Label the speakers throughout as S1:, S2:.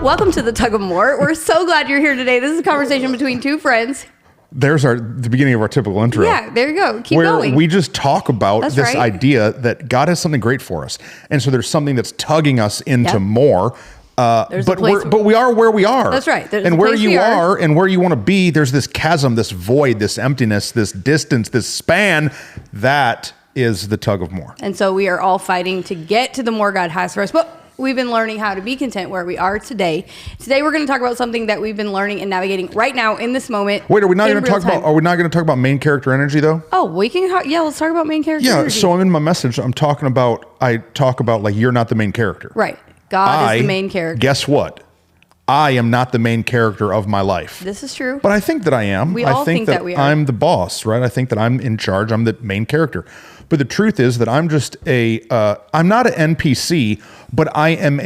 S1: Welcome to the Tug of War. We're so glad you're here today. This is a conversation between two friends.
S2: There's the beginning of our typical intro.
S1: Yeah, there you go. Keep
S2: where
S1: going.
S2: We just talk about this idea that God has something great for us. And so there's something that's tugging us into more. But we are where we are.
S1: That's right.
S2: And where you are and where you want to be, there's this chasm, this void, this emptiness, this distance, this span. That is the tug of war.
S1: And so we are all fighting to get to the more God has for us. But we've been learning how to be content where we are today. Today we're going to talk about something that we've been learning and navigating right now in this moment.
S2: Wait, are we not going to talk about? Are we not going to talk about main character energy though?
S1: Oh, we can. Yeah, let's talk about main character.
S2: Yeah.
S1: energy.
S2: So I'm in my message. I talk about like you're not the main character.
S1: Right. God is the main character.
S2: Guess what? I am not the main character of my life.
S1: This is true.
S2: But I think that I am.
S1: We all think that we are.
S2: I'm the boss, right? I think that I'm in charge. I'm the main character. But the truth is that I'm just I'm not an NPC, but I am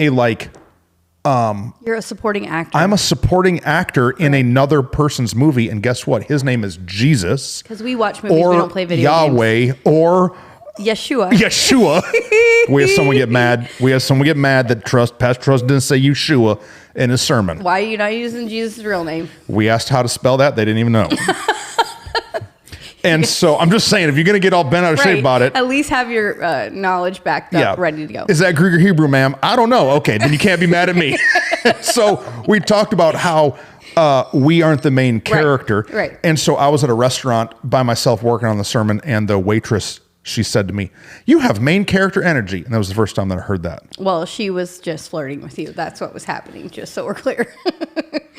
S1: you're a supporting actor.
S2: I'm a supporting actor in another person's movie. And guess what? His name is Jesus.
S1: Because we watch movies, we don't play video
S2: Yahweh,
S1: games.
S2: Or
S1: Yeshua.
S2: We have someone get mad. That Pastor Truston didn't say Yeshua in his sermon.
S1: Why are you not using Jesus' real name?
S2: We asked how to spell that. They didn't even know. And so I'm just saying, if you're going to get all bent out of shape about it,
S1: at least have your knowledge backed up, ready to go.
S2: Is that Greek or Hebrew, ma'am? I don't know. Okay, then you can't be mad at me. So we talked about how we aren't the main character.
S1: Right.
S2: And so I was at a restaurant by myself working on the sermon, and the waitress, she said to me, "You have main character energy." And that was the first time that I heard that.
S1: Well, she was just flirting with you. That's what was happening, just so we're clear.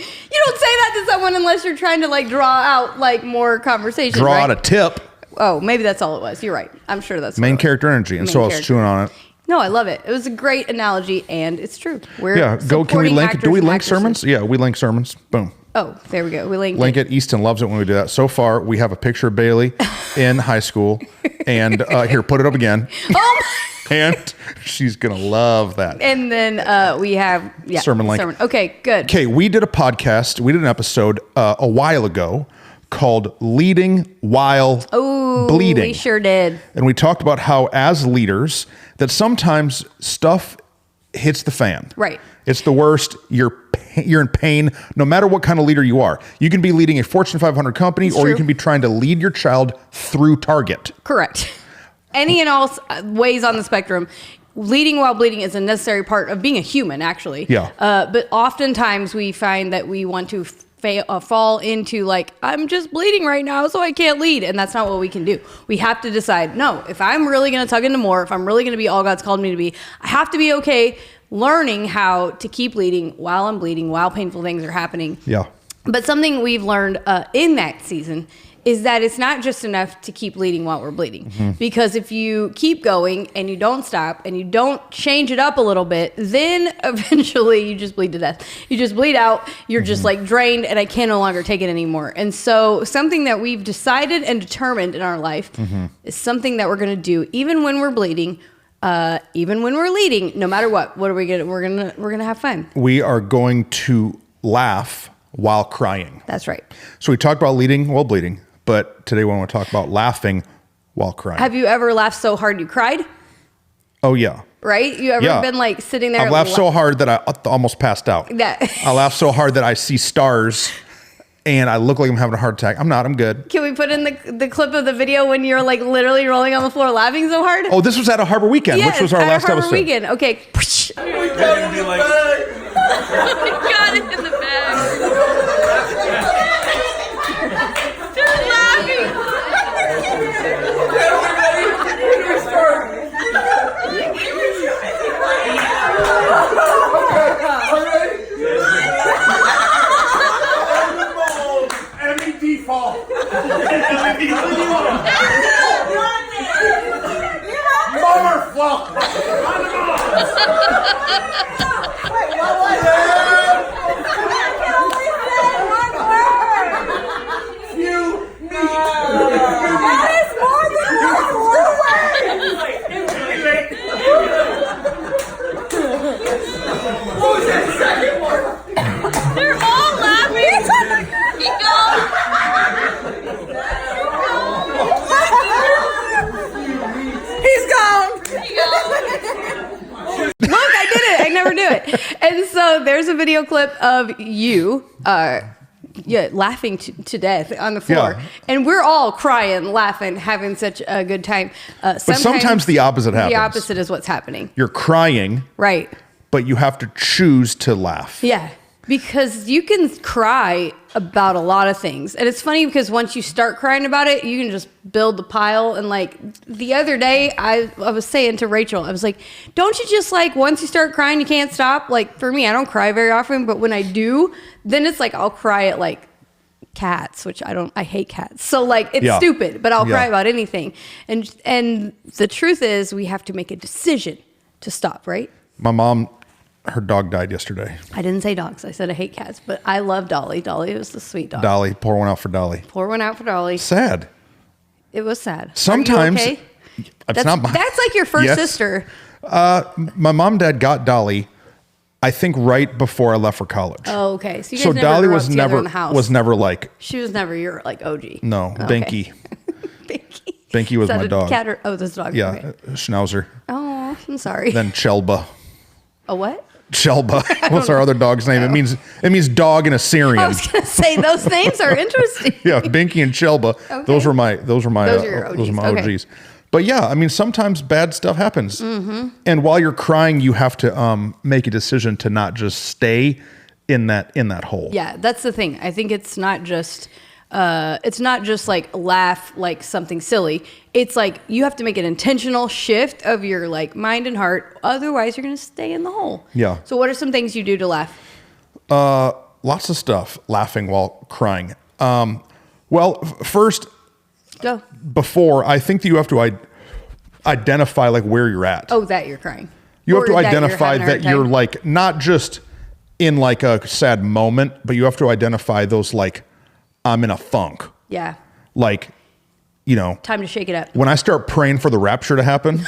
S1: You don't say that to someone unless you're trying to draw out more conversation.
S2: Draw out a tip.
S1: Oh, maybe that's all it was. You're right. I'm sure that's
S2: main character energy. And so I was chewing on it.
S1: No, I love it. It was a great analogy, and it's true.
S2: Can we link it? Do we link sermons? Yeah, we link sermons. Boom.
S1: Oh, there we go. We
S2: link it. Easton loves it when we do that. So far, we have a picture of Bailey in high school. And here, put it up again.
S1: Oh,
S2: and she's going to love that.
S1: And then we have
S2: sermon link.
S1: Okay, good.
S2: Okay, we did a podcast. We did an episode a while ago called Leading While Bleeding.
S1: We sure did.
S2: And we talked about how as leaders that sometimes stuff hits the fan.
S1: Right.
S2: It's the worst. You're in pain, no matter what kind of leader you are. You can be leading a Fortune 500 company, or you can be trying to lead your child through Target.
S1: Correct. Any and all ways on the spectrum. Leading while bleeding is a necessary part of being a human, actually.
S2: Yeah.
S1: But oftentimes we find that we want to fall into I'm just bleeding right now, so I can't lead. And that's not what we can do. We have to decide, no, if I'm really going to tug into more, if I'm really going to be all God's called me to be, I have to be okay learning how to keep leading while I'm bleeding, while painful things are happening.
S2: Yeah.
S1: But something we've learned in that season is that it's not just enough to keep leading while we're bleeding. Mm-hmm. Because if you keep going and you don't stop and you don't change it up a little bit, then eventually you just bleed to death. You just bleed out. You're just drained, and I can no longer take it anymore. And so something that we've decided and determined in our life is something that we're going to do even when we're bleeding, even when we're leading, no matter what are we gonna, we're gonna have fun.
S2: We are going to laugh while crying.
S1: That's right.
S2: So we talked about leading while bleeding, but today we want to talk about laughing while crying.
S1: Have you ever laughed so hard you cried?
S2: Oh yeah.
S1: Right? You ever been sitting there?
S2: I've laughed so hard that I almost passed out. I laughed so hard that I see stars and I look like I'm having a heart attack. I'm not. I'm good.
S1: Can we put in the clip of the video when you're literally rolling on the floor laughing so hard?
S2: Oh, this was at a Harbor Weekend, which was our last episode.
S1: Harbor Weekend. Okay.
S3: We got it in the bag.
S1: Got it in the bag. They're laughing.
S3: Motherfucker!
S1: So there's a video clip of you laughing to death on the floor.
S2: Yeah.
S1: And we're all crying, laughing, having such a good time.
S2: But sometimes the opposite happens.
S1: The opposite is what's happening.
S2: You're crying.
S1: Right.
S2: But you have to choose to laugh.
S1: Yeah. Because you can cry about a lot of things. And it's funny because once you start crying about it, you can just build the pile. And like the other day, I was saying to Rachel, I was like, don't you just like, once you start crying, you can't stop? Like for me, I don't cry very often, but when I do, then it's like, I'll cry at like cats, which I hate cats. So like, it's stupid, but I'll cry about anything. And the truth is we have to make a decision to stop, right?
S2: My mom, her dog died yesterday.
S1: I didn't say dogs. I said I hate cats, but I love Dolly. Dolly was the sweet dog.
S2: Dolly, pour one out for Dolly.
S1: Pour one out for Dolly.
S2: Sad.
S1: It was sad.
S2: Sometimes.
S1: Are you okay?
S2: It's not my,
S1: that's like your first sister.
S2: My mom and dad got Dolly, I think, right before I left for college.
S1: Oh, okay. So, you guys
S2: so
S1: never
S2: Dolly
S1: grew up
S2: was
S1: together
S2: never
S1: in the house.
S2: was never like.
S1: She was never your like OG.
S2: No,
S1: okay.
S2: Binky.
S1: Binky.
S2: Binky was
S1: Is that
S2: my
S1: a
S2: dog.
S1: Cat or, this dog.
S2: Yeah,
S1: Okay.
S2: Schnauzer.
S1: Oh, I'm sorry.
S2: Then Chelba.
S1: A what?
S2: Chelba. What's our other dog's name? It means dog in Assyrian.
S1: I was gonna say those names are interesting.
S2: Yeah, Binky and Chelba.
S1: Okay.
S2: Those were my
S1: Those are your OGs. Okay.
S2: OGs. But yeah, I mean, sometimes bad stuff happens, and while you're crying, you have to make a decision to not just stay in that hole.
S1: Yeah, that's the thing. I think it's not just like laugh like something silly. It's like you have to make an intentional shift of your like mind and heart. Otherwise, you're going to stay in the hole.
S2: Yeah.
S1: So what are some things you do to laugh?
S2: Lots of stuff, laughing while crying. First,
S1: Go.
S2: before, I think that you have to identify like where you're at.
S1: Oh, that you're crying.
S2: You have
S1: Or
S2: to
S1: that
S2: identify
S1: having a hard
S2: that you're
S1: time.
S2: like not just in like a sad moment, but you have to identify those like I'm in a funk.
S1: Yeah.
S2: Like, you know,
S1: Time to shake it up.
S2: when I start praying for the rapture to happen.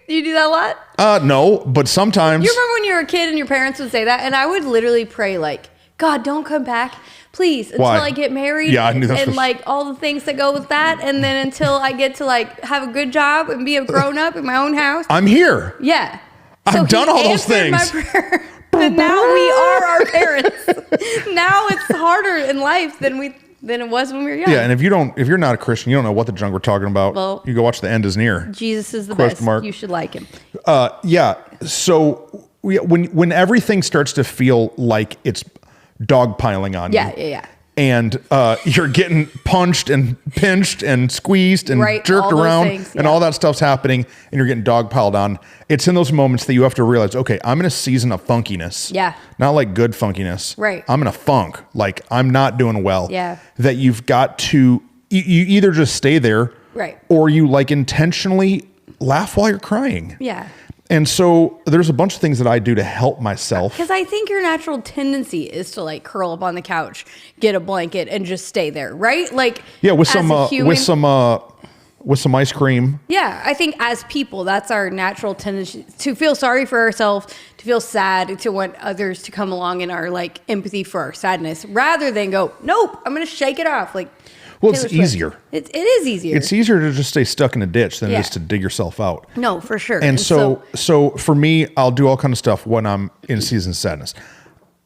S1: You do that a lot?
S2: No, but sometimes.
S1: You remember when you were a kid and your parents would say that? And I would literally pray like, God, don't come back, please, until
S2: Why?
S1: I get married.
S2: Yeah, I knew that
S1: and
S2: was-
S1: like all the things that go with that. And then until I get to like have a good job and be a grown up in my own house.
S2: I'm here.
S1: Yeah.
S2: I've done all those
S1: answered my
S2: things.
S1: prayer. And now we are our parents. Now it's harder in life than it was when we were young.
S2: Yeah, and if you're not a Christian, you don't know what the junk we're talking about.
S1: Well,
S2: you go watch The End Is Near.
S1: Jesus is the
S2: Question
S1: best.
S2: mark.
S1: You should like him.
S2: Yeah. So when everything starts to feel like it's dogpiling on you.
S1: Yeah.
S2: And you're getting punched and pinched and squeezed and
S1: Right,
S2: jerked
S1: all those
S2: around
S1: things,
S2: and
S1: yeah.
S2: all that stuff's happening and you're getting dogpiled on. It's in those moments that you have to realize, okay, I'm in a season of funkiness.
S1: Yeah.
S2: Not like good funkiness.
S1: Right.
S2: I'm in a funk. Like I'm not doing well.
S1: Yeah.
S2: That you've got to, you either just stay there.
S1: Right.
S2: Or you like intentionally laugh while you're crying.
S1: Yeah.
S2: And so there's a bunch of things that I do to help myself.
S1: Because I think your natural tendency is to like curl up on the couch, get a blanket, and just stay there, right? Like
S2: Yeah, with
S1: as a human-
S2: with some ice cream.
S1: Yeah, I think as people, that's our natural tendency to feel sorry for ourselves, to feel sad, to want others to come along in our like empathy for our sadness, rather than go, nope, I'm gonna shake it off. Like,
S2: Well,
S1: Taylor
S2: it's
S1: Swift.
S2: easier.
S1: It is easier.
S2: It's easier to just stay stuck in a ditch than it
S1: Yeah.
S2: is to dig yourself out.
S1: No, for sure.
S2: And so for me, I'll do all kind of stuff when I'm in season of sadness.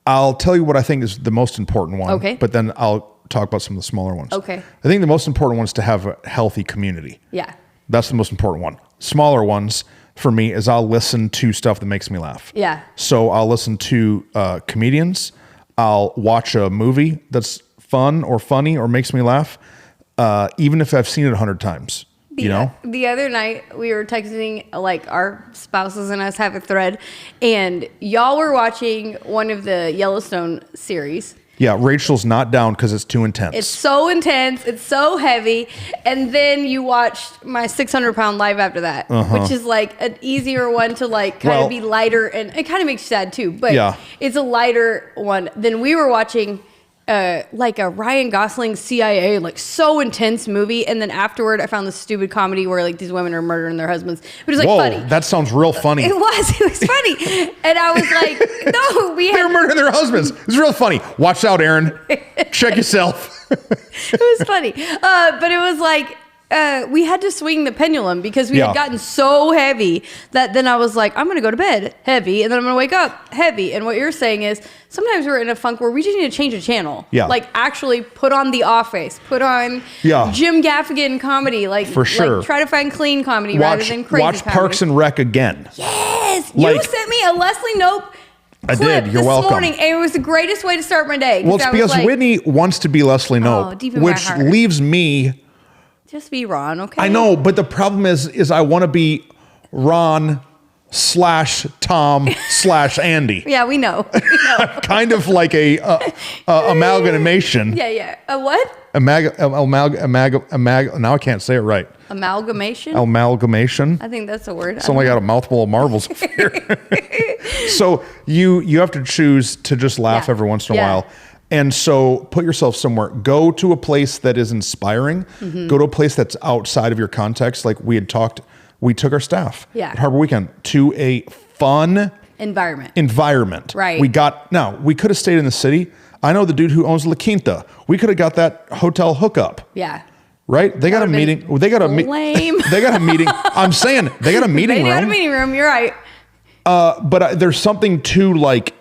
S2: I'll tell you what I think is the most important one.
S1: Okay.
S2: But then I'll talk about some of the smaller ones.
S1: Okay.
S2: I think the most important one is to have a healthy community.
S1: Yeah.
S2: That's the most important one. Smaller ones for me is I'll listen to stuff that makes me laugh.
S1: Yeah.
S2: So I'll listen to comedians. I'll watch a movie that's fun or funny or makes me laugh, even if I've seen it 100 times. You know?
S1: The other night we were texting, like our spouses and us have a thread, and y'all were watching one of the Yellowstone series.
S2: Yeah, Rachel's not down because it's too intense.
S1: It's so intense. It's so heavy. And then you watched my 600-pound live after that, which is like an easier one to like kind
S2: Well-
S1: of be lighter. And it kind of makes you sad too, but
S2: Yeah.
S1: it's a lighter one. Then we were watching like a Ryan Gosling CIA, like so intense movie. And then afterward, I found this stupid comedy where like these women are murdering their husbands. But it was like
S2: Whoa,
S1: funny.
S2: that sounds real funny.
S1: It was funny. And I was like, no, we
S2: They're
S1: had,
S2: murdering their husbands. It's real funny. Watch out, Aaron. Check yourself.
S1: it was funny. But it was like, we had to swing the pendulum because we had gotten so heavy that then I was like, I'm going to go to bed heavy and then I'm going to wake up heavy. And what you're saying is sometimes we're in a funk where we just need to change the channel.
S2: Yeah.
S1: Like actually put on The Office, put on Jim Gaffigan comedy. Like,
S2: for sure.
S1: Like, try to find clean comedy rather than crazy
S2: Watch
S1: comedy.
S2: Parks and Rec again.
S1: Yes.
S2: Like,
S1: you sent me a Leslie Knope
S2: I
S1: clip
S2: did. You're
S1: this
S2: welcome.
S1: morning, and it was the greatest way to start my day.
S2: Well, it's because Whitney wants to be Leslie Knope,
S1: deep in my
S2: which
S1: heart.
S2: leaves me...
S1: Just be Ron, okay?
S2: I know, but the problem is I want to be Ron / Tom / Andy.
S1: Yeah, we know.
S2: Kind of like a amalgamation.
S1: Yeah. A what?
S2: Now I can't say it right.
S1: Amalgamation?
S2: Amalgamation.
S1: I think that's a word.
S2: Somebody got a mouthful of marbles over here. So you have to choose to just laugh every once in a while. And so put yourself somewhere. Go to a place that is inspiring. Mm-hmm. Go to a place that's outside of your context. Like we had talked, we took our staff at Harbor Weekend to a fun environment.
S1: Right.
S2: We could have stayed in the city. I know the dude who owns La Quinta. We could have got that hotel hookup.
S1: Yeah.
S2: Right? They got a meeting. They got a
S1: lame.
S2: They got a meeting. I'm saying they got a meeting room.
S1: They got a meeting room. You're right.
S2: But there's something to like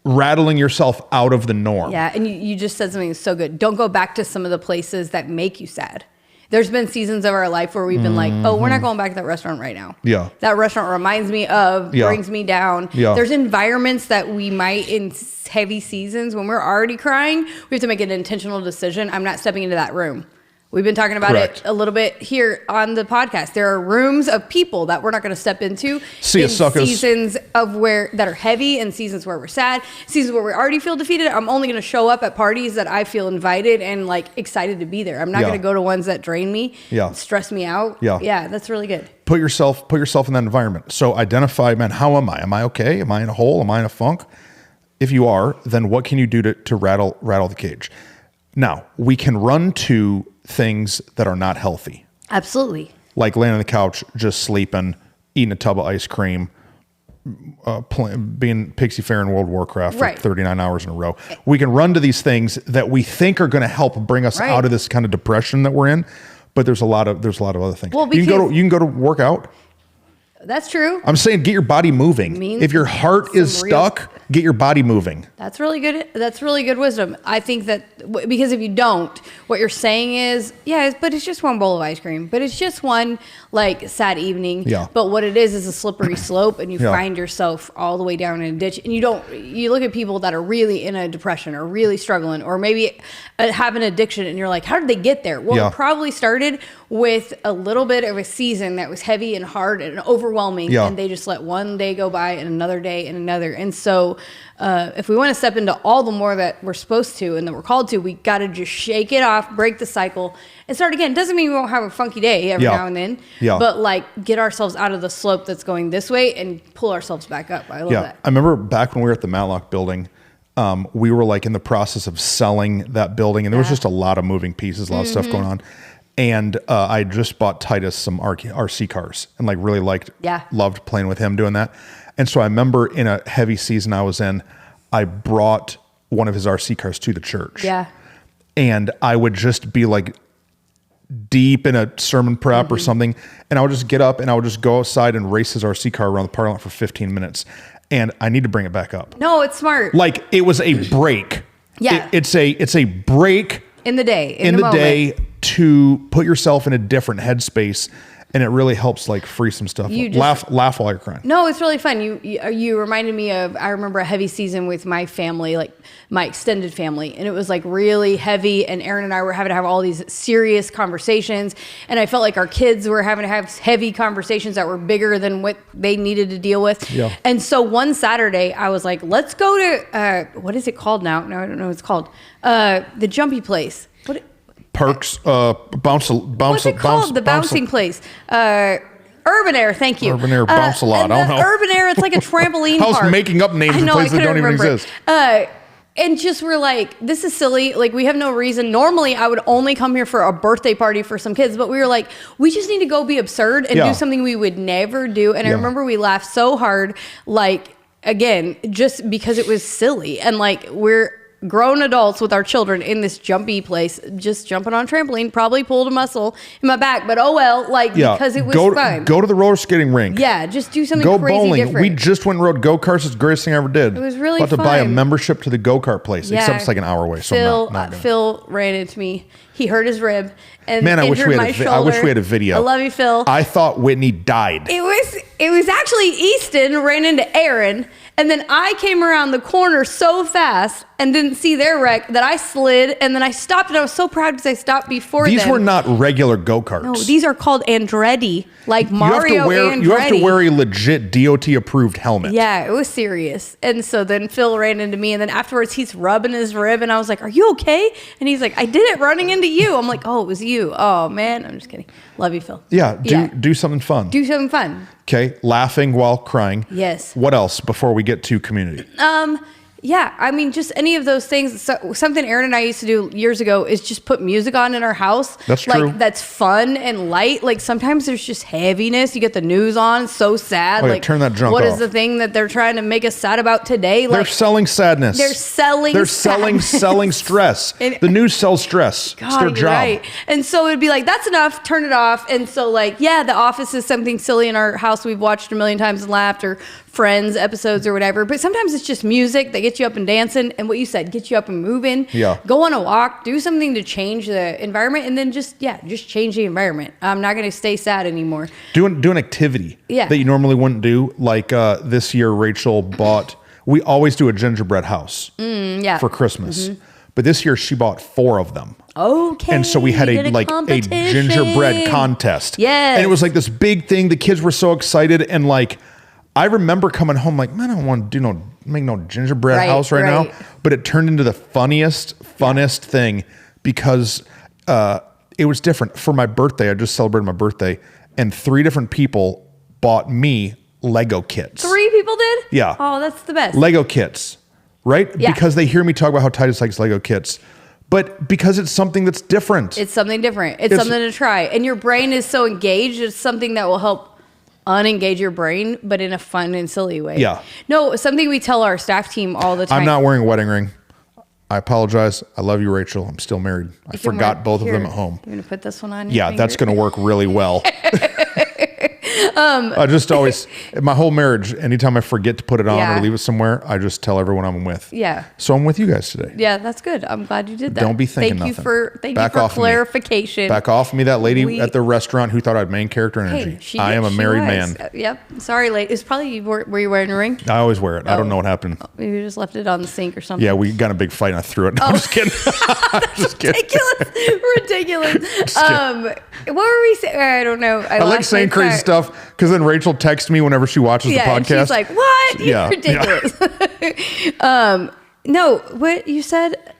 S2: rattling yourself out of the norm.
S1: Yeah, and you just said something so good. Don't go back to some of the places that make you sad. There's been seasons of our life where we've been like, oh, we're not going back to that restaurant right now.
S2: Yeah.
S1: That restaurant reminds me of, brings me down.
S2: Yeah.
S1: There's environments that we might, in heavy seasons, when we're already crying, we have to make an intentional decision. I'm not stepping into that room. We've been talking about it a little bit here on the podcast. There are rooms of people that we're not going to step into seasons of that are heavy, and seasons where we're sad, seasons where we already feel defeated. I'm only going to show up at parties that I feel invited and like excited to be there. I'm not going to go to ones that drain me, stress me out. Yeah, that's really good. Put
S2: yourself in that environment. So identify, man, how am I? Am I okay? Am I in a hole? Am I in a funk? If you are, then what can you do to rattle the cage? Now, we can run to things that are not healthy.
S1: Absolutely.
S2: Like laying on the couch, just sleeping, eating a tub of ice cream, being Pixie Fair in World of Warcraft for 39 hours in a row. We can run to these things that we think are going to help bring us out of this kind of depression that we're in. But there's a lot of other things. Well, you can go to work out.
S1: That's true.
S2: I'm saying get your body moving. If your heart is stuck, get your body moving.
S1: That's really good. That's really good wisdom. I think that because if you don't, what you're saying is, but it's just one bowl of ice cream. But it's just one like sad evening. Yeah. But what it is a slippery slope, and you find yourself all the way down in a ditch. And you look at people that are really in a depression or really struggling or maybe have an addiction, and you're like, how did they get there? Well, it probably started with a little bit of a season that was heavy and hard and overwhelming, and they just let one day go by and another day and another. And so if we want to step into all the more that we're supposed to and that we're called to, we got to just shake it off, break the cycle, and start again. Doesn't mean we won't have a funky day every now and then, but like get ourselves out of the slope that's going this way and pull ourselves back up. I love that.
S2: I remember back when we were at the Matlock building, we were like in the process of selling that building, and there was just a lot of moving pieces, a lot of stuff going on. And I just bought Titus some RC cars and like really loved playing with him doing that. And so I remember in a heavy season I was in, I brought one of his RC cars to the church. Yeah. And I would just be like deep in a sermon prep or something. And I would just get up and I would just go outside and race his RC car around the parking lot for 15 minutes. And I need to bring it back up.
S1: No, it's smart.
S2: Like it was a break. Yeah. It's a break.
S1: In the day.
S2: In the day to put yourself in a different headspace, and it really helps like free some stuff. Laugh while you're crying.
S1: No, it's really fun. You reminded me of, I remember a heavy season with my family, like my extended family, and it was like really heavy, and Aaron and I were having to have all these serious conversations, and I felt like our kids were having to have heavy conversations that were bigger than what they needed to deal with. Yeah. And so one Saturday I was like, let's go to what is it called now? No, I don't know what it's called. The Jumpy place.
S2: Perks, bounce. What's
S1: it called? The bouncing place. Urban Air. Thank you.
S2: Urban Air bounce a lot. I don't know.
S1: Urban Air. It's like a trampoline park.
S2: I was making up names of places that don't even exist.
S1: And just we're like, this is silly. Like we have no reason. Normally I would only come here for a birthday party for some kids, but we were like, we just need to go be absurd and do something we would never do. And I remember we laughed so hard, like again, just because it was silly. And like grown adults with our children in this jumpy place, just jumping on a trampoline, probably pulled a muscle in my back, but oh well, like, because it was fun.
S2: Go to the roller skating rink.
S1: Yeah, just do something
S2: go
S1: crazy
S2: bowling.
S1: different.
S2: We just went and rode go-karts. It's the greatest thing I ever did.
S1: It was really
S2: about
S1: fun.
S2: to buy a membership to the go-kart place, except it's like an hour away. So
S1: Phil ran into me. He hurt his rib and
S2: man, I wish we
S1: my
S2: had I wish we had a video.
S1: I love you, Phil.
S2: I thought Whitney died.
S1: It was actually Easton ran into Aaron, and then I came around the corner so fast and didn't see their wreck that I slid, and then I stopped, and I was so proud because I stopped before them.
S2: These were not regular go-karts.
S1: No, these are called Andretti, like Mario Andretti.
S2: You have to wear a legit DOT-approved helmet.
S1: Yeah, it was serious. And so then Phil ran into me, and then afterwards he's rubbing his rib, and I was like, "Are you okay?" And he's like, "I did it running into you." I'm like, "Oh, it was you." Oh, man. I'm just kidding. Love you, Phil.
S2: Yeah, do something fun.
S1: Do something fun.
S2: Okay, laughing while crying.
S1: Yes.
S2: What else before we get to community?
S1: Yeah, I mean, just any of those things. So, something Aaron and I used to do years ago is just put music on in our house.
S2: That's true.
S1: Like, that's fun and light. Like, sometimes there's just heaviness. You get the news on, so sad.
S2: Oh, yeah,
S1: like,
S2: turn that junk
S1: What
S2: off.
S1: is the thing that they're trying to make us sad about today?
S2: They're
S1: Like,
S2: selling sadness.
S1: They're selling
S2: stress. The news sells stress.
S1: God,
S2: it's their
S1: you're
S2: job.
S1: right. And so it'd be like, that's enough, turn it off. And so, like, yeah, The Office is something silly in our house we've watched a million times and laughed, or Friends episodes or whatever. But sometimes it's just music that gets you up and dancing. And what you said, get you up and moving.
S2: Yeah.
S1: Go on a walk, do something to change the environment, and then just change the environment. I'm not going to stay sad anymore.
S2: Do an activity that you normally wouldn't do. Like this year, Rachel bought, we always do a gingerbread house for Christmas. Mm-hmm. But this year she bought 4 of them.
S1: Okay.
S2: And so we had a gingerbread contest.
S1: Yes.
S2: And it was like this big thing. The kids were so excited. And like, I remember coming home like, man, I don't want to make no gingerbread house right now. But it turned into the funnest thing because it was different. For my birthday, I just celebrated my birthday, and 3 different people bought me Lego kits.
S1: 3 people did?
S2: Yeah.
S1: Oh, that's the best.
S2: Lego kits, right?
S1: Yeah.
S2: Because they hear me talk about how Titus likes Lego kits. But because it's something that's different.
S1: It's something different. It's something to try. And your brain is so engaged, it's something that will help unengage your brain, but in a fun and silly way.
S2: Yeah.
S1: No, something we tell our staff team all the time.
S2: I'm not wearing a wedding ring. I apologize. I love you, Rachel. I'm still married. I forgot both of them at home.
S1: You going to put this one on?
S2: Yeah, that's going to work really well. I just always, my whole marriage, anytime I forget to put it on or leave it somewhere, I just tell everyone I'm with.
S1: Yeah.
S2: So I'm with you guys today.
S1: Yeah, that's good. I'm glad you did that.
S2: Don't be thinking
S1: Thank
S2: nothing.
S1: you for clarification.
S2: Back off me, that lady at the restaurant who thought I had main character energy.
S1: Hey,
S2: I am a married man.
S1: Yep. Sorry, lady. It's probably were you wearing a ring?
S2: I always wear it. I don't know what happened.
S1: You just left it on the sink or something.
S2: Yeah, we got in a big fight and I threw it. No, I'm just kidding. Just kidding.
S1: Ridiculous. What were we saying? I don't know.
S2: I like saying crazy stuff because then Rachel texts me whenever she watches the podcast.
S1: And she's like, "What? You're ridiculous." No, what you said?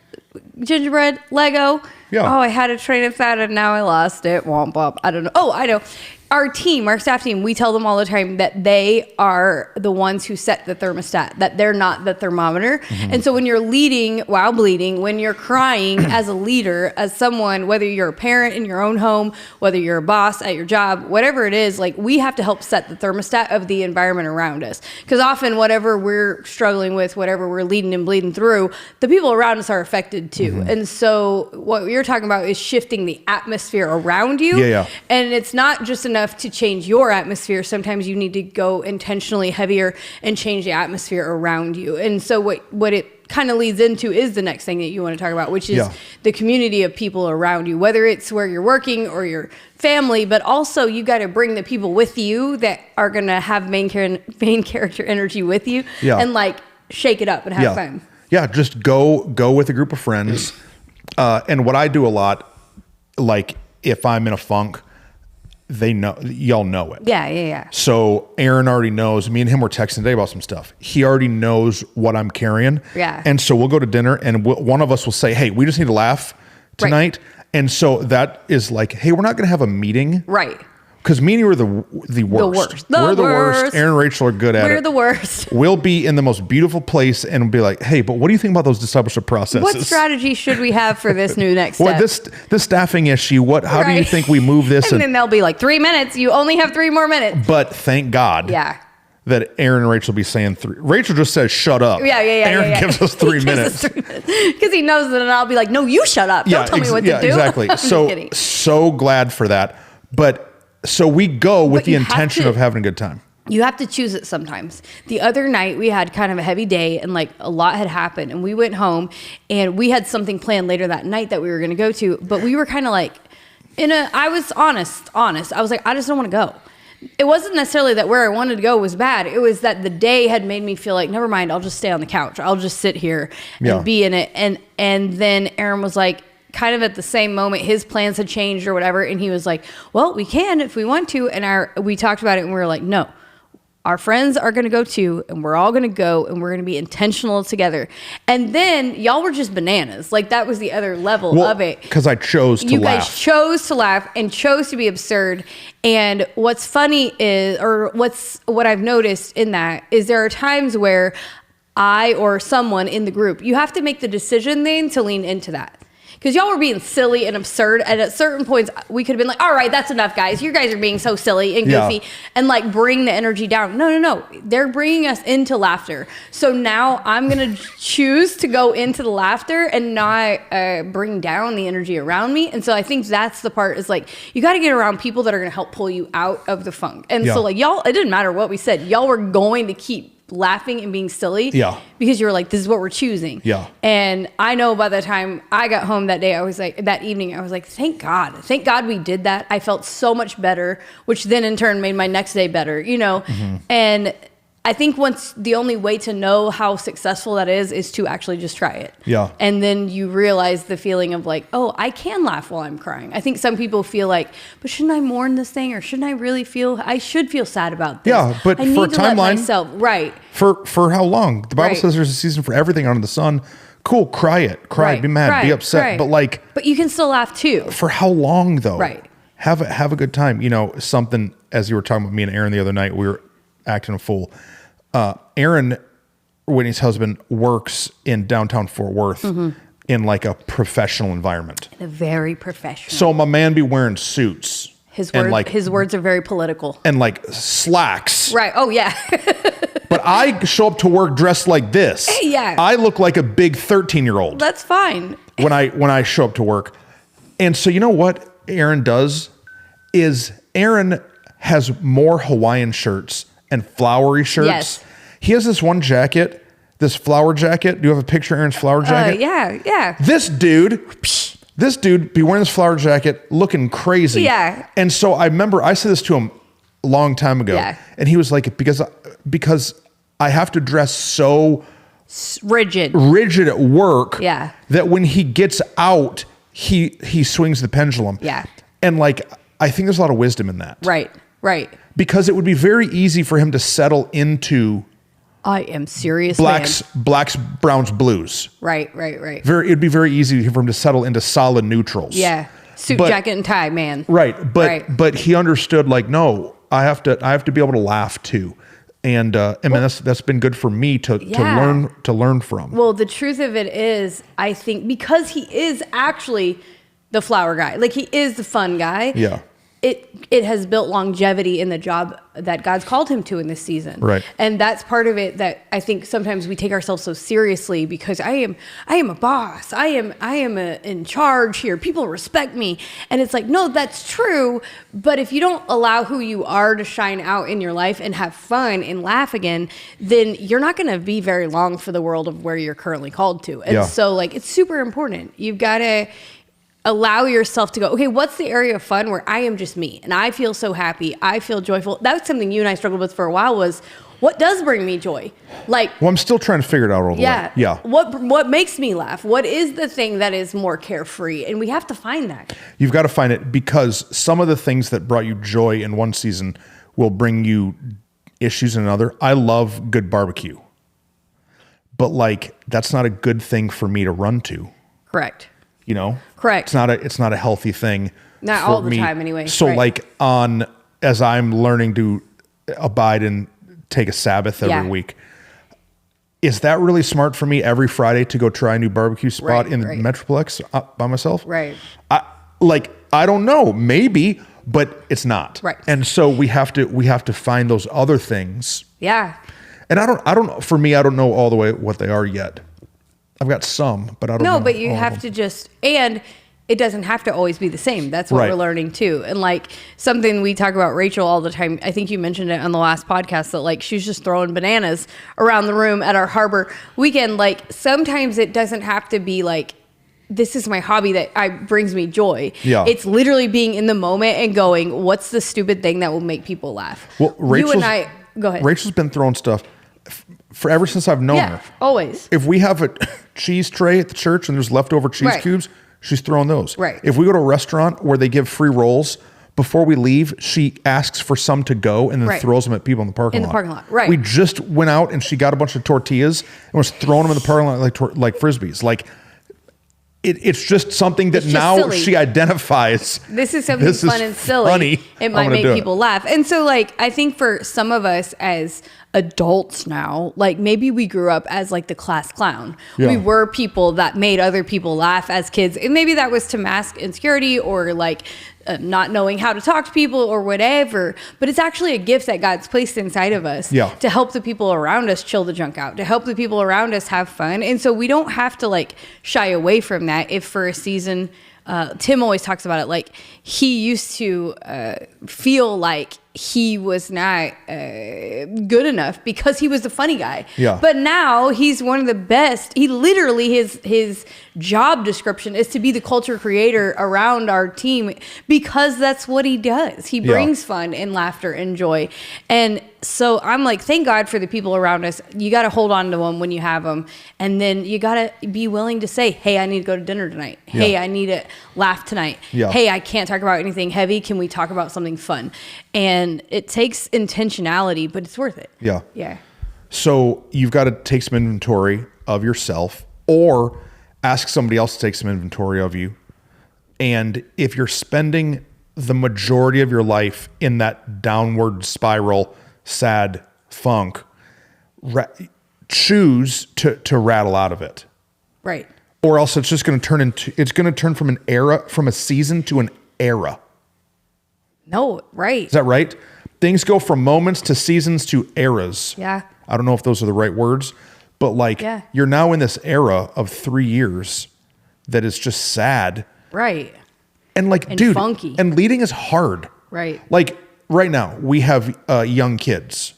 S1: Gingerbread, Lego.
S2: Yeah.
S1: Oh, I had a train of thought and now I lost it. Womp womp. I don't know. Oh, I know. Our staff team, we tell them all the time that they are the ones who set the thermostat, that they're not the thermometer. Mm-hmm. And so when you're leading while bleeding, when you're crying as a leader, as someone, whether you're a parent in your own home, whether you're a boss at your job, whatever it is, like we have to help set the thermostat of the environment around us. Because often whatever we're struggling with, whatever we're leading and bleeding through, the people around us are affected too. Mm-hmm. And so what you're talking about is shifting the atmosphere around you.
S2: Yeah.
S1: And it's not just enough to change your atmosphere. Sometimes you need to go intentionally heavier and change the atmosphere around you. And so what it kind of leads into is the next thing that you want to talk about, which is the community of people around you, whether it's where you're working or your family, but also you got to bring the people with you that are going to have main character energy with you and like shake it up and have fun.
S2: Yeah, just go with a group of friends. And what I do a lot, like if I'm in a funk, y'all know it.
S1: Yeah.
S2: So Aaron already knows. Me and him were texting today about some stuff. He already knows what I'm carrying.
S1: Yeah.
S2: And so we'll go to dinner and one of us will say, hey, we just need to laugh tonight. Right. And so that is like, hey, we're not going to have a meeting.
S1: Right.
S2: Because me and you are the worst. We're the worst. Aaron and Rachel are good at it.
S1: We're the worst.
S2: We'll be in the most beautiful place and be like, hey, but what do you think about those discipleship processes?
S1: What strategy should we have for this new next step?
S2: This staffing issue, how do you think we move this?
S1: And then they'll be like, 3 minutes. You only have 3 more minutes.
S2: But thank God that Aaron and Rachel be saying 3. Rachel just says, shut up.
S1: Yeah.
S2: Aaron gives us 3 minutes.
S1: Because he knows that, and I'll be like, no, you shut up. Don't tell me what to do.
S2: Exactly. So glad for that. But so we go with the intention of having a good time.
S1: You have to choose it sometimes. The other night we had kind of a heavy day and like a lot had happened, and we went home and we had something planned later that night that we were going to go to, but we were kind of like I was honest. I was like, I just don't want to go. It wasn't necessarily that where I wanted to go was bad. It was that the day had made me feel like, never mind, I'll just stay on the couch. I'll just sit here and be in it. And then Aaron was like, kind of at the same moment, his plans had changed or whatever. And he was like, well, we can if we want to. And we talked about it and we were like, no. Our friends are going to go too, and we're all going to go, and we're going to be intentional together. And then y'all were just bananas. Like, that was the other level of it.
S2: Because I chose to laugh.
S1: You guys chose to laugh and chose to be absurd. And what's funny is, or what I've noticed in that is there are times where I or someone in the group, you have to make the decision then to lean into that. Because y'all were being silly and absurd. And at certain points, we could have been like, all right, that's enough, guys. You guys are being so silly and goofy. And like bring the energy down. No. They're bringing us into laughter. So now I'm going to choose to go into the laughter and not bring down the energy around me. And so I think that's the part is like, you got to get around people that are going to help pull you out of the funk. And so like y'all, it didn't matter what we said. Y'all were going to keep laughing and being silly because you were like, this is what we're choosing. And I know by the time I got home that day, I was like, that evening, I was like, thank God we did that. I felt so much better, which then in turn made my next day better, and I think the only way to know how successful that is to actually just try it. And then you realize the feeling of like, oh, I can laugh while I'm crying. I think some people feel like, but shouldn't I mourn this thing, or shouldn't I really I should feel sad about this.
S2: But
S1: I
S2: for
S1: need
S2: a timeline,
S1: right.
S2: For how long? The Bible says there's a season for everything under the sun. Cool, cry, be mad, be upset. But
S1: you can still laugh too.
S2: For how long though?
S1: Right.
S2: Have a good time. Something, as you were talking with me and Aaron the other night, we were acting a fool. Aaron, Whitney's husband, works in downtown Fort Worth in like a professional environment.
S1: A very professional.
S2: So my man be wearing suits.
S1: His words are very political. And
S2: like slacks.
S1: Right. Oh, yeah.
S2: But I show up to work dressed like this.
S1: Yeah.
S2: I look like a big 13-year-old.
S1: That's fine.
S2: When I show up to work. And so you know what Aaron does is Aaron has more Hawaiian shirts and flowery shirts.
S1: Yes.
S2: He has this one jacket, this flower jacket. Do you have a picture of Aaron's flower jacket?
S1: Yeah.
S2: This dude be wearing this flower jacket looking crazy.
S1: Yeah.
S2: And so I remember I said this to him a long time ago.
S1: Yeah.
S2: And he was like, because I have to dress so
S1: rigid
S2: at work.
S1: Yeah.
S2: That when he gets out, he swings the pendulum.
S1: Yeah.
S2: And like, I think there's a lot of wisdom in that.
S1: Right.
S2: Because it would be very easy for him to settle into
S1: I am serious.
S2: Blacks, browns, blues.
S1: Right.
S2: It'd be very easy for him to settle into solid neutrals.
S1: Yeah. Suit, jacket, and tie, man.
S2: Right. But he understood like, no, I have to be able to laugh too. And that's been good for me to learn from.
S1: Well, the truth of it is, I think because he is actually the flower guy, like he is the fun guy.
S2: Yeah.
S1: It has built longevity in the job that God's called him to in this season.
S2: Right.
S1: And that's part of it that I think sometimes we take ourselves so seriously because I am a boss. I am in charge here. People respect me. And it's like, no, that's true. But if you don't allow who you are to shine out in your life and have fun and laugh again, then you're not going to be very long for the world of where you're currently called to. And so like, it's super important. You've got to allow yourself to go, okay, what's the area of fun where I am just me and I feel so happy, I feel joyful. That was something you and I struggled with for a while, was what does bring me joy? Like,
S2: well, I'm still trying to figure it out all the way. Yeah.
S1: What makes me laugh? What is the thing that is more carefree? And we have to find that.
S2: You've got to find it, because some of the things that brought you joy in one season will bring you issues in another. I love good barbecue, but like, that's not a good thing for me to run to.
S1: Correct.
S2: Correct. It's not a healthy thing.
S1: Not all the time anyway.
S2: So like as I'm learning to abide and take a Sabbath every week, is that really smart for me every Friday to go try a new barbecue spot in the Metroplex by myself?
S1: Right.
S2: I don't know, maybe, but it's not.
S1: Right.
S2: And so we have to find those other things.
S1: Yeah.
S2: And I don't, for me, I don't know all the way what they are yet. I've got some, but I don't know.
S1: No, but you have to just, and it doesn't have to always be the same. That's what
S2: Right.
S1: we're learning too. And like something we talk about Rachel all the time. I think you mentioned it on the last podcast that like she's just throwing bananas around the room at our harbor weekend. Like sometimes it doesn't have to be like, this is my hobby that brings me joy.
S2: Yeah.
S1: It's literally being in the moment and going, what's the stupid thing that will make people laugh?
S2: Well,
S1: you and I, go ahead.
S2: Rachel's been throwing stuff for ever since I've known her.
S1: Always.
S2: If we have a cheese tray at the church and there's leftover cheese
S1: Right.
S2: cubes, she's throwing those.
S1: Right.
S2: If we go to a restaurant where they give free rolls, before we leave, she asks for some to go and then
S1: Right.
S2: throws them at people in the parking lot.
S1: In the parking lot, right.
S2: We just went out and she got a bunch of tortillas and was throwing them in the parking lot like frisbees. Like it's just something that
S1: It's just
S2: now
S1: silly.
S2: she identifies.
S1: This is something
S2: This is
S1: fun and silly.
S2: funny.
S1: It
S2: I'm
S1: might
S2: gonna
S1: make
S2: do it.
S1: people laugh. And so like I think for some of us as adults now, like maybe we grew up as like the class clown.
S2: Yeah.
S1: We were people that made other people laugh as kids. And maybe that was to mask insecurity or like not knowing how to talk to people or whatever. But it's actually a gift that God's placed inside of us
S2: Yeah.
S1: to help the people around us chill the junk out, to help the people around us have fun. And so we don't have to like shy away from that if for a season, Tim always talks about it. Like he used to feel like he was not good enough because he was the funny guy.
S2: Yeah.
S1: But now he's one of the best. He literally, his job description is to be the culture creator around our team because that's what he does. He brings fun and laughter and joy. And so I'm like, thank God for the people around us. You got to hold on to them when you have them. And then you got to be willing to say, hey, I need to go to dinner tonight. Hey,
S2: Yeah.
S1: I need to laugh tonight.
S2: Yeah.
S1: Hey, I can't talk about anything heavy. Can we talk about something fun? And it takes intentionality, but it's worth it.
S2: Yeah.
S1: Yeah.
S2: So you've got to take some inventory of yourself or ask somebody else to take some inventory of you. And if you're spending the majority of your life in that downward spiral, sad funk, choose to rattle out of it.
S1: Right.
S2: Or else it's just going to turn from a season to an era.
S1: No, right.
S2: Is that right? Things go from moments to seasons to eras.
S1: Yeah.
S2: I don't know if those are the right words, but like you're now in this era of 3 years that is just sad.
S1: Right.
S2: And like,
S1: And
S2: dude,
S1: funky.
S2: and leading is hard.
S1: Right.
S2: Like right now we have young kids,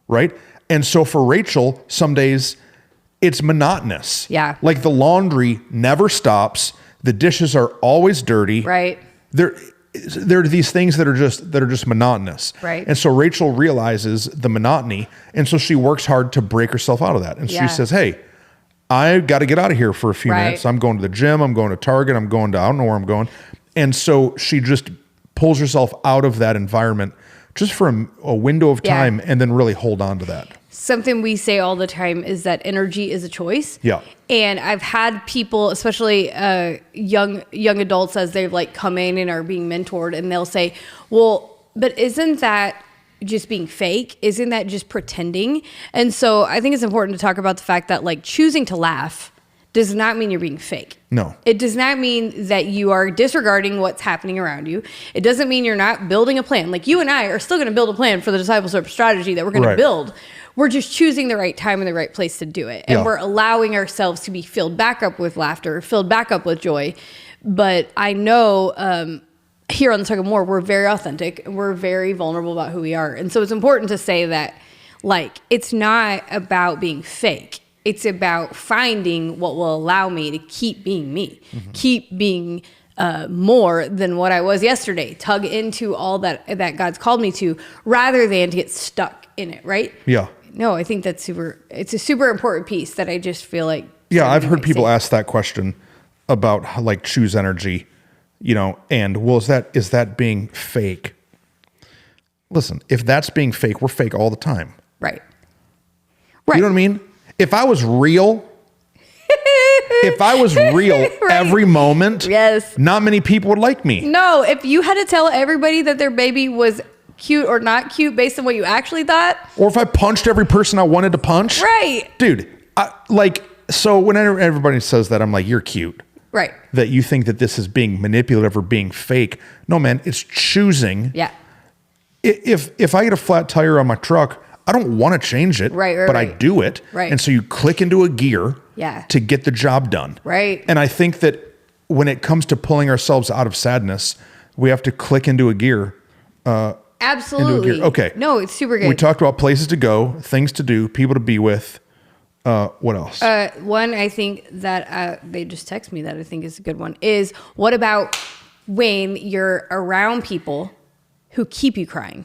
S2: right? And so for Rachel, some days it's monotonous.
S1: Yeah.
S2: Like the laundry never stops. The dishes are always dirty.
S1: Right.
S2: There are these things that are just monotonous.
S1: Right.
S2: And so Rachel realizes the monotony. And so she works hard to break herself out of that. And
S1: Yeah.
S2: she says, hey, I got to get out of here for a few
S1: Right.
S2: minutes. I'm going to the gym. I'm going to Target. I don't know where I'm going. And so she just pulls herself out of that environment just for a window of time and then really hold on to that.
S1: Something we say all the time is that energy is a choice.
S2: Yeah.
S1: And I've had people, especially young adults, as they've like come in and are being mentored, and they'll say, well, but isn't that just being fake? Isn't that just pretending? And so I think it's important to talk about the fact that like choosing to laugh does not mean you're being fake.
S2: No.
S1: It does not mean that you are disregarding what's happening around you. It doesn't mean you're not building a plan. Like you and I are still going to build a plan for the discipleship strategy that we're going to build. We're just choosing the right time and the right place to do it. And we're allowing ourselves to be filled back up with laughter, filled back up with joy. But I know here on the Tug of War, we're very authentic and we're very vulnerable about who we are. And so it's important to say that like it's not about being fake. It's about finding what will allow me to keep being me, keep being more than what I was yesterday, tug into all that God's called me to, rather than to get stuck in it, right?
S2: Yeah.
S1: No, I think it's a super important piece that I just feel like.
S2: Yeah, I've heard people ask that question about how, like, choose energy, and well, is that being fake? Listen, if that's being fake, we're fake all the time.
S1: Right.
S2: You know what I mean? If I was real, every moment, not many people would like me.
S1: No, if you had to tell everybody that their baby was cute or not cute based on what you actually thought.
S2: Or if I punched every person I wanted to punch.
S1: Right.
S2: Dude, so when everybody says that, I'm like, you're cute.
S1: Right.
S2: That you think that this is being manipulative or being fake. No, man, it's choosing.
S1: Yeah.
S2: If I get a flat tire on my truck, I don't want to change it, but I do it.
S1: Right.
S2: And so you click into a gear to get the job done.
S1: Right.
S2: And I think that when it comes to pulling ourselves out of sadness, we have to click into a gear.
S1: Absolutely.
S2: Into a gear. Okay.
S1: No, it's super good.
S2: We talked about places to go, things to do, people to be with. What else?
S1: One, I think that they just text me that I think is a good one is what about when you're around people who keep you crying,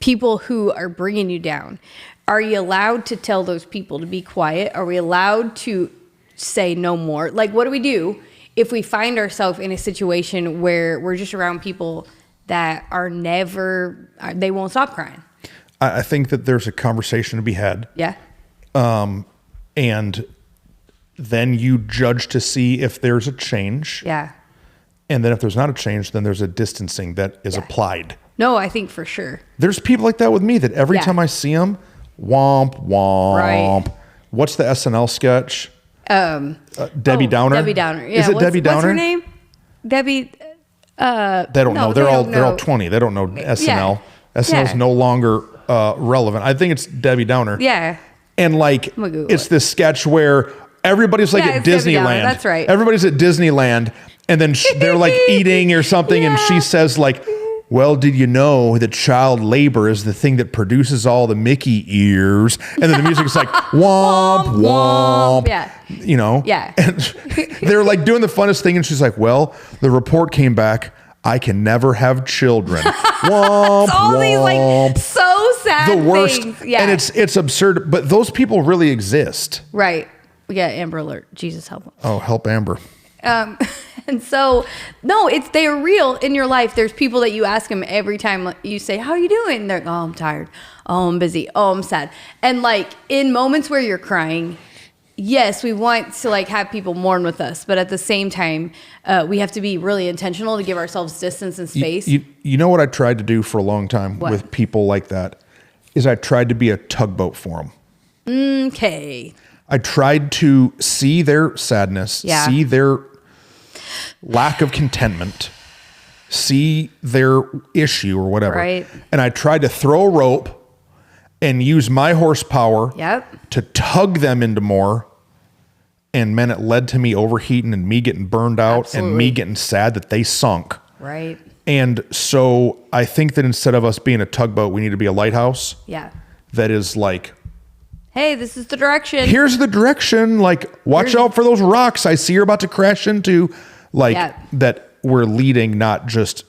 S1: people who are bringing you down? Are you allowed to tell those people to be quiet? Are we allowed to say no more? Like, what do we do if we find ourselves in a situation where we're just around people that are they won't stop crying?
S2: I think that there's a conversation to be had.
S1: Yeah.
S2: And then you judge to see if there's a change.
S1: Yeah.
S2: And then if there's not a change, then there's a distancing that is applied.
S1: No, I think for sure.
S2: There's people like that with me that every time I see them, womp, womp. Right. What's the SNL sketch? Debbie Downer?
S1: Debbie Downer. Yeah.
S2: Is it Debbie Downer?
S1: What's her name? Debbie.
S2: They don't know. They're all 20. They don't know SNL.
S1: Yeah.
S2: SNL's no longer relevant. I think it's Debbie Downer.
S1: Yeah.
S2: And like, it's this sketch where everybody's like at Disneyland.
S1: That's right.
S2: Everybody's at Disneyland. And then they're like eating or something. And she says like, well, did you know that child labor is the thing that produces all the Mickey ears? And then the music's like, womp, womp.
S1: Yeah.
S2: You know?
S1: Yeah.
S2: And they're like doing the funnest thing. And she's like, well, the report came back. I can never have children. Womp,
S1: it's all
S2: womp.
S1: these like so sad
S2: the worst.
S1: things. Yeah.
S2: And it's absurd. But those people really exist.
S1: Right. Yeah. Amber Alert. Jesus help them.
S2: Oh, help Amber.
S1: And so, no, they're real in your life. There's people that you ask them every time you say, how are you doing? And they're like, oh, I'm tired. Oh, I'm busy. Oh, I'm sad. And like in moments where you're crying, yes, we want to like have people mourn with us. But at the same time, we have to be really intentional to give ourselves distance and space.
S2: You know what I tried to do for a long time with people like that is I tried to be a tugboat for them.
S1: Okay.
S2: I tried to see their sadness, see their lack of contentment, see their issue or whatever.
S1: Right.
S2: And I tried to throw a rope and use my horsepower to tug them into more. And man, it led to me overheating and me getting burned out and me getting sad that they sunk.
S1: Right.
S2: And so I think that instead of us being a tugboat, we need to be a lighthouse.
S1: Yeah.
S2: That is like,
S1: hey, this is the direction.
S2: Here's the direction. Like, watch out for those rocks I see you're about to crash into. Like, that we're leading, not just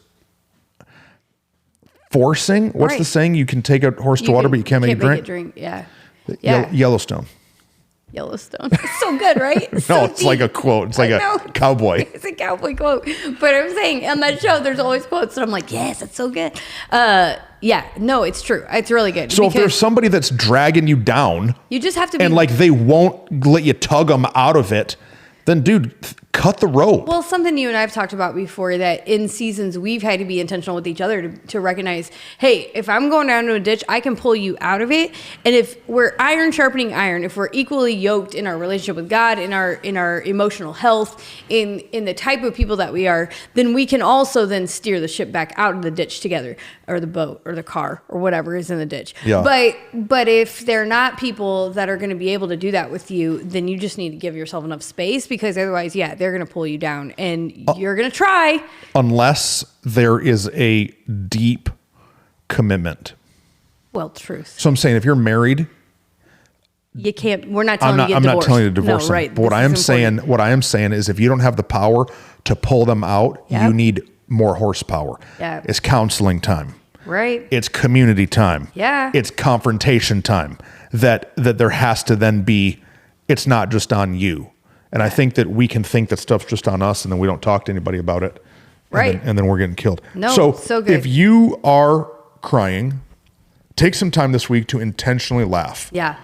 S2: forcing. What's the saying? You can take a horse to water, but you can't make it drink.
S1: Yeah.
S2: Yellowstone.
S1: It's so good, right?
S2: No, it's like a quote. It's like a cowboy.
S1: It's a cowboy quote. But I'm saying on that show, there's always quotes. And I'm like, yes, it's so good. No, it's true. It's really good.
S2: So if there's somebody that's dragging you down,
S1: you just have to be.
S2: And like they won't let you tug them out of it, then dude, cut the rope.
S1: Well, something you and I have talked about before that in seasons we've had to be intentional with each other to recognize, hey, if I'm going down to a ditch, I can pull you out of it. And if we're iron sharpening iron, if we're equally yoked in our relationship with God, in our emotional health, in the type of people that we are, then we can also then steer the ship back out of the ditch together, or the boat or the car or whatever is in the ditch.
S2: Yeah.
S1: But if they're not people that are going to be able to do that with you, then you just need to give yourself enough space, because otherwise, they're going to pull you down, and you're going to try. Unless
S2: there is a deep commitment.
S1: Well, truth.
S2: So I'm saying if you're married,
S1: you can't, we're not telling you to get
S2: I'm
S1: divorced.
S2: not telling you to divorce them.
S1: Right.
S2: But what I am saying is if you don't have the power to pull them out, you need more horsepower.
S1: Yeah.
S2: It's counseling time.
S1: Right.
S2: It's community time.
S1: Yeah.
S2: It's confrontation time. That there has to then be, it's not just on you. And I think that we can think that stuff's just on us, and then we don't talk to anybody about it.
S1: Right.
S2: And then we're getting killed.
S1: No, so good.
S2: If you are crying, take some time this week to intentionally laugh.
S1: Yeah.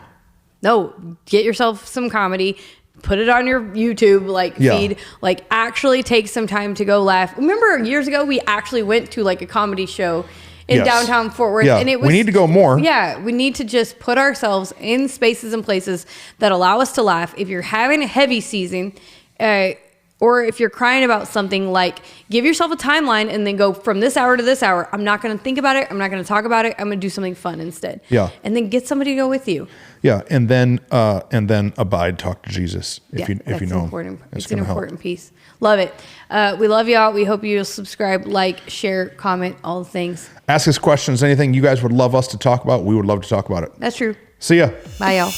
S1: No, get yourself some comedy. Put it on your YouTube feed. Like, actually take some time to go laugh. Remember years ago, we actually went to like a comedy show in downtown Fort Worth.
S2: Yeah.
S1: And it was,
S2: we need to go more.
S1: Yeah. We need to just put ourselves in spaces and places that allow us to laugh. If you're having a heavy season, or Or if you're crying about something, like give yourself a timeline and then go from this hour to this hour. I'm not going to think about it. I'm not going to talk about it. I'm going to do something fun instead.
S2: Yeah.
S1: And then get somebody to go with you.
S2: Yeah. And then abide, talk to Jesus. If you know
S1: important.
S2: him.
S1: It's an important piece. Love it. We love y'all. We hope you'll subscribe, like, share, comment, all the things.
S2: Ask us questions. Anything you guys would love us to talk about, we would love to talk about it.
S1: That's true.
S2: See ya.
S1: Bye, y'all.